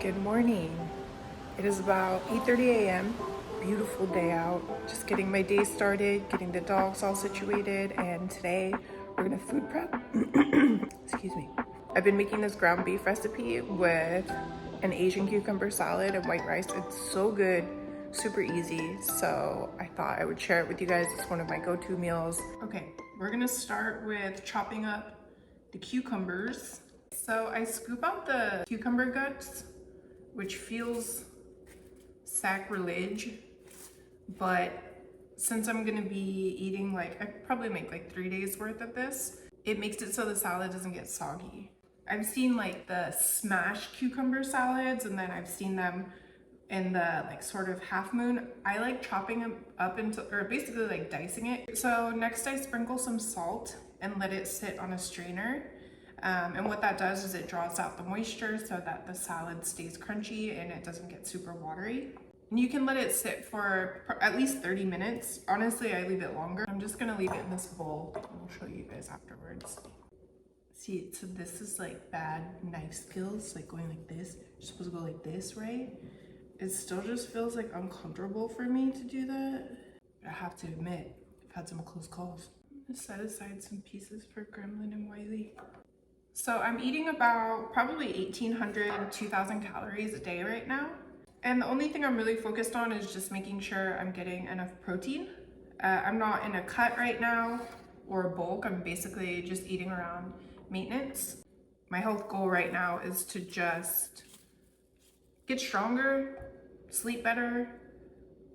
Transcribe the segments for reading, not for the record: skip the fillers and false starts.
Good morning. It is about 8:30 a.m. Beautiful day out. Just getting my day started, getting the dogs all situated, and today we're gonna food prep. Excuse me. I've been making this ground beef recipe with an Asian cucumber salad and white rice. It's so good, super easy. So I thought I would share it with you guys. It's one of my go-to meals. Okay, we're gonna start with chopping up the cucumbers. So I scoop out the cucumber guts, which feels sacrilege, but since I'm gonna be eating I probably make like 3 days worth of this, it makes it so the salad doesn't get soggy. I've seen like the smashed cucumber salads, and then I've seen them in the sort of half moon. I like chopping them up into, or basically like dicing it. So next I sprinkle some salt and let it sit on a strainer. And what that does is it draws out the moisture so that the salad stays crunchy and it doesn't get super watery. And you can let it sit for at least 30 minutes. Honestly, I leave it longer. I'm just gonna leave it in this bowl and I'll show you guys afterwards. See, so this is like bad knife skills, like going like this. You're supposed to go like this, right? It still just feels like uncomfortable for me to do that. I have to admit, I've had some close calls. I'm gonna set aside some pieces for Gremlin and Wiley. So I'm eating about probably 1,800, 2,000 calories a day right now. And the only thing I'm really focused on is just making sure I'm getting enough protein. I'm not in a cut right now or a bulk. I'm basically just eating around maintenance. My health goal right now is to just get stronger, sleep better,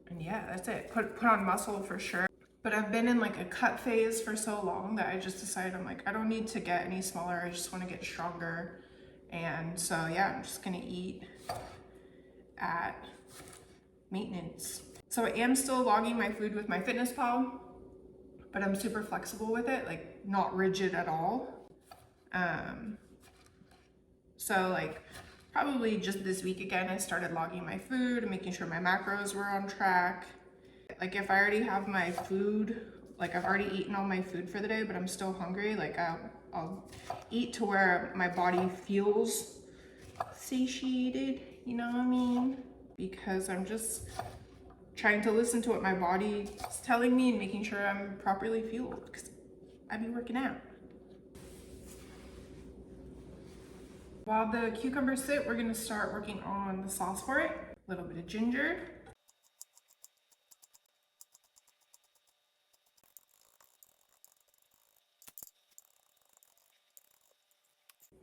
and yeah, that's it. Put on muscle for sure. But I've been in like a cut phase for so long that I just decided I'm like, I don't need to get any smaller. I just want to get stronger. And so yeah, I'm just gonna eat at maintenance. So I am still logging my food with MyFitnessPal, but I'm super flexible with it, like not rigid at all. So like probably just this week again, I started logging my food and making sure my macros were on track. Like if I already have my food, like I've already eaten all my food for the day, but I'm still hungry, like I'll eat to where my body feels satiated, you know what I mean? Because I'm just trying to listen to what my body is telling me and making sure I'm properly fueled, because I be working out. While the cucumbers sit, we're gonna start working on the sauce for it. A little bit of ginger.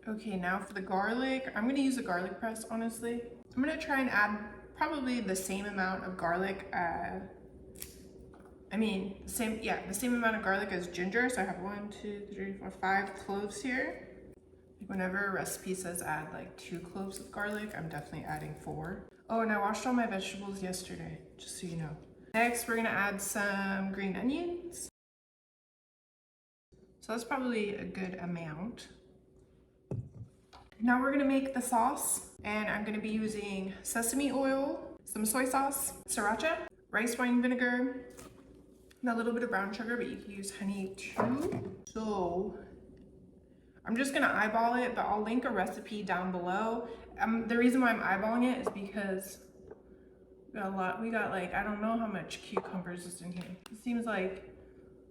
Okay, now for the garlic, I'm gonna use a garlic press, honestly. I'm gonna try and add probably the same amount of garlic, the same amount of garlic as ginger. So I have 1, 2, 3, 4, 5 cloves here. Whenever a recipe says add like 2 cloves of garlic, I'm definitely adding 4. Oh, and I washed all my vegetables yesterday, just so you know. Next, we're gonna add some green onions. So that's probably a good amount. Now we're gonna make the sauce, and I'm gonna be using sesame oil, some soy sauce, sriracha, rice wine vinegar, and a little bit of brown sugar, but you can use honey too. So I'm just gonna eyeball it, but I'll link a recipe down below. The reason why I'm eyeballing it is because we got like, I don't know how much cucumbers is in here. It seems like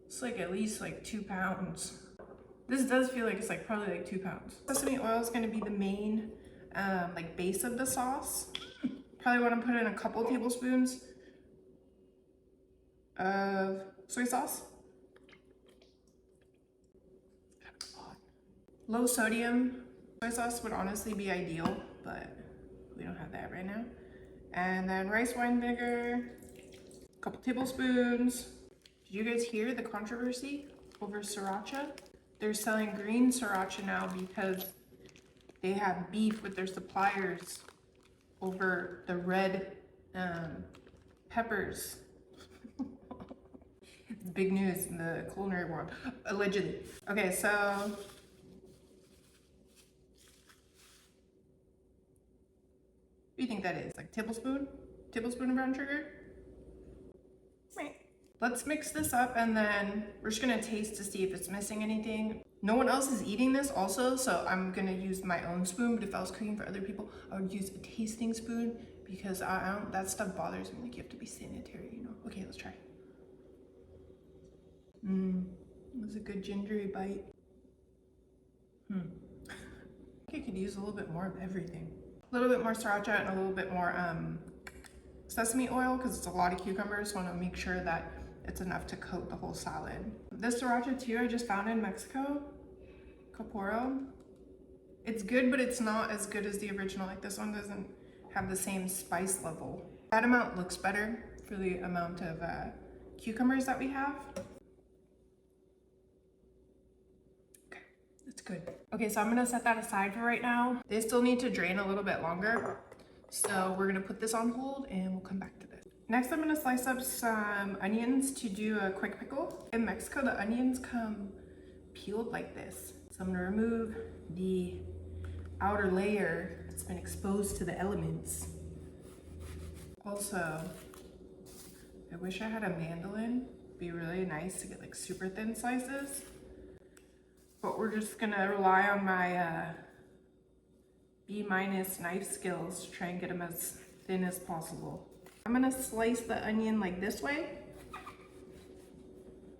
it's like at least like 2 pounds. This does feel like it's like probably like 2 pounds. Sesame oil is gonna be the main like base of the sauce. Probably wanna put in a couple tablespoons of soy sauce. Low sodium soy sauce would honestly be ideal, but we don't have that right now. And then rice wine vinegar, a couple tablespoons. Did you guys hear the controversy over sriracha? They're selling green sriracha now because they have beef with their suppliers over the red peppers. It's big news in the culinary world, allegedly. Okay, so what do you think that is? Like tablespoon of brown sugar? Right. Let's mix this up and then we're just gonna taste to see if it's missing anything. No one else is eating this also, so I'm gonna use my own spoon, but if I was cooking for other people, I would use a tasting spoon because I don't, that stuff bothers me. Like, you have to be sanitary, you know? Okay, let's try. It was a good gingery bite. I think I could use a little bit more of everything. A little bit more sriracha and a little bit more sesame oil because it's a lot of cucumbers, so I want to make sure that it's enough to coat the whole salad. This sriracha too, I just found in Mexico, Caporo. It's good, but it's not as good as the original. Like, this one doesn't have the same spice level. That amount looks better for the amount of cucumbers that we have. Okay, that's good. Okay, so I'm gonna set that aside for right now. They still need to drain a little bit longer. So we're gonna put this on hold and we'll come back to this. Next, I'm gonna slice up some onions to do a quick pickle. In Mexico, the onions come peeled like this. So I'm gonna remove the outer layer that's been exposed to the elements. Also, I wish I had a mandolin. It'd be really nice to get like super thin slices. But we're just gonna rely on my B- knife skills to try and get them as thin as possible. I'm gonna slice the onion like this way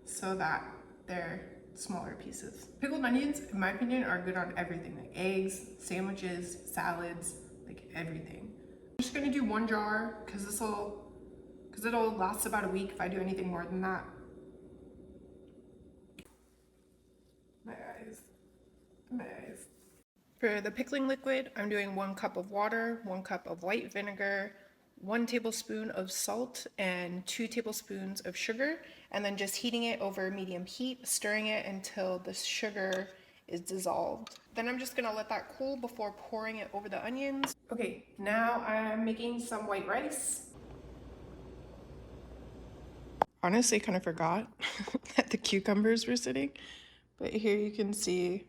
so that they're smaller pieces. Pickled onions, in my opinion, are good on everything, like eggs, sandwiches, salads, like everything. I'm just gonna do 1 jar because it'll last about a week if I do anything more than that. My eyes. For the pickling liquid, I'm doing 1 cup of water, 1 cup of white vinegar, 1 tablespoon of salt, and 2 tablespoons of sugar, and then just heating it over medium heat, stirring it until the sugar is dissolved. Then I'm just gonna let that cool before pouring it over the onions. Okay, now I'm making some white rice. Honestly, kind of forgot that the cucumbers were sitting, but here you can see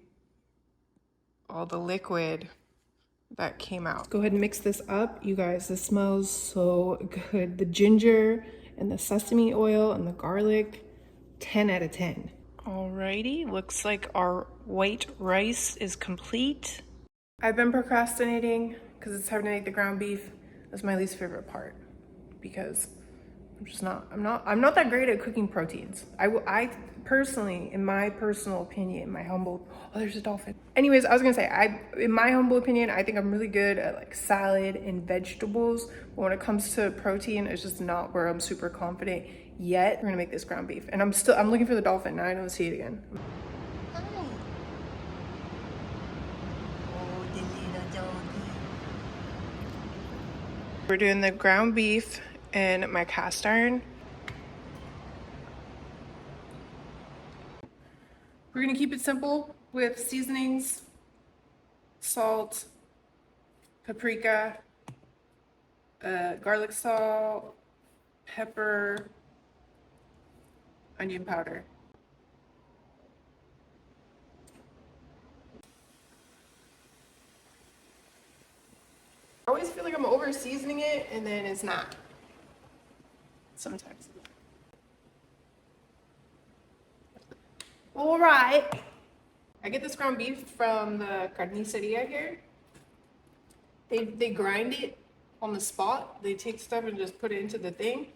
all the liquid that came out. Let's go ahead and mix this up. You guys, this smells so good. The ginger and the sesame oil and the garlic, 10 out of 10. Alrighty, looks like our white rice is complete. I've been procrastinating because it's time to make the ground beef. That's my least favorite part because I'm not that great at cooking proteins. I personally, in my personal opinion, oh, there's a dolphin. Anyways, I was gonna say, in my humble opinion, I think I'm really good at like salad and vegetables. But when it comes to protein, it's just not where I'm super confident yet. We're gonna make this ground beef. And I'm looking for the dolphin. Now I don't see it again. Hi. Oh, the little doggy. We're doing the ground beef in my cast iron. We're gonna keep it simple with seasonings, salt, paprika, garlic salt, pepper, onion powder. I always feel like I'm over seasoning it and then it's not. Sometimes. All right. I get this ground beef from the carniceria here. They grind it on the spot. They take stuff and just put it into the thing.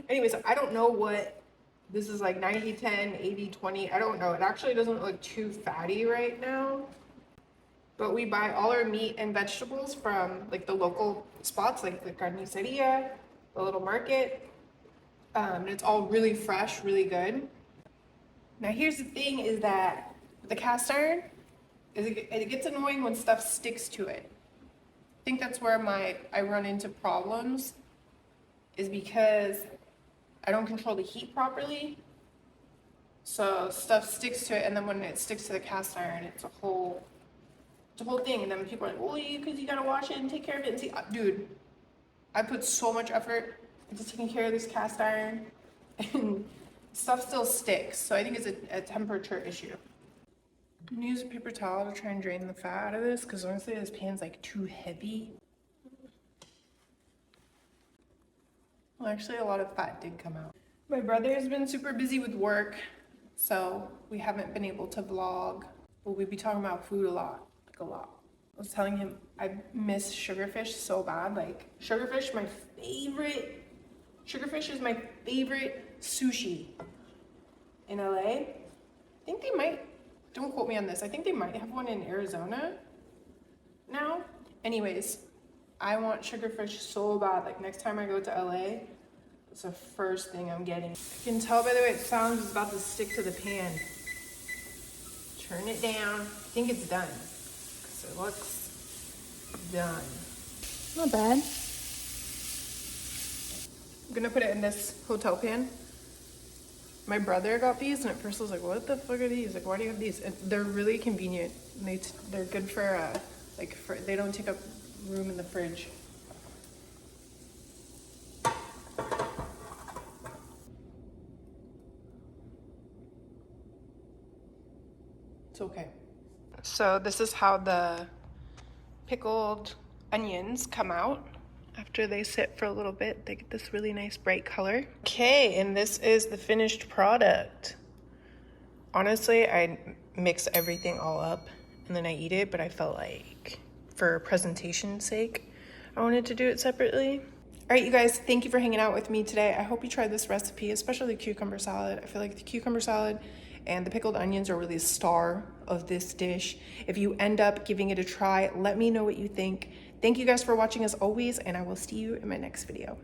Anyways, I don't know what this is, like 90-10, 80-20. I don't know. It actually doesn't look too fatty right now. But we buy all our meat and vegetables from like the local spots, like the carniceria, the little market. And it's all really fresh, really good. Now here's the thing is that the cast iron, it gets annoying when stuff sticks to it. I think that's where I run into problems, is because I don't control the heat properly. So stuff sticks to it, and then when it sticks to the cast iron, it's a whole thing. And then people are like, well, because you gotta wash it and take care of it. And see, dude, I put so much effort into taking care of this cast iron, and stuff still sticks. So I think it's a temperature issue. I'm gonna use a paper towel to try and drain the fat out of this, because honestly this pan's like too heavy. Well, actually a lot of fat did come out. My brother has been super busy with work, So we haven't been able to vlog, but we'd be talking about food a lot, like a lot. I was telling him I miss sugarfish so bad. Like sugarfish, my favorite. Sugarfish is my favorite sushi in LA. I think they might, don't quote me on this, I think they might have one in Arizona now. Anyways, I want sugarfish so bad. Like next time I go to LA, it's the first thing I'm getting. You can tell by the way it sounds, it's about to stick to the pan. Turn it down. I think it's done. So it looks done. Not bad. I'm gonna put it in this hotel pan. My brother got these, and at first I was like, "What the fuck are these? Like, why do you have these?" And they're really convenient. And they're good for they don't take up room in the fridge. It's okay. So this is how the pickled onions come out. After they sit for a little bit, they get this really nice bright color. Okay, and this is the finished product. Honestly, I mix everything all up and then I eat it, but I felt like for presentation's sake, I wanted to do it separately. All right, you guys, thank you for hanging out with me today. I hope you tried this recipe, especially the cucumber salad. I feel like the cucumber salad and the pickled onions are really the star of this dish. If you end up giving it a try, let me know what you think. Thank you guys for watching as always, and I will see you in my next video.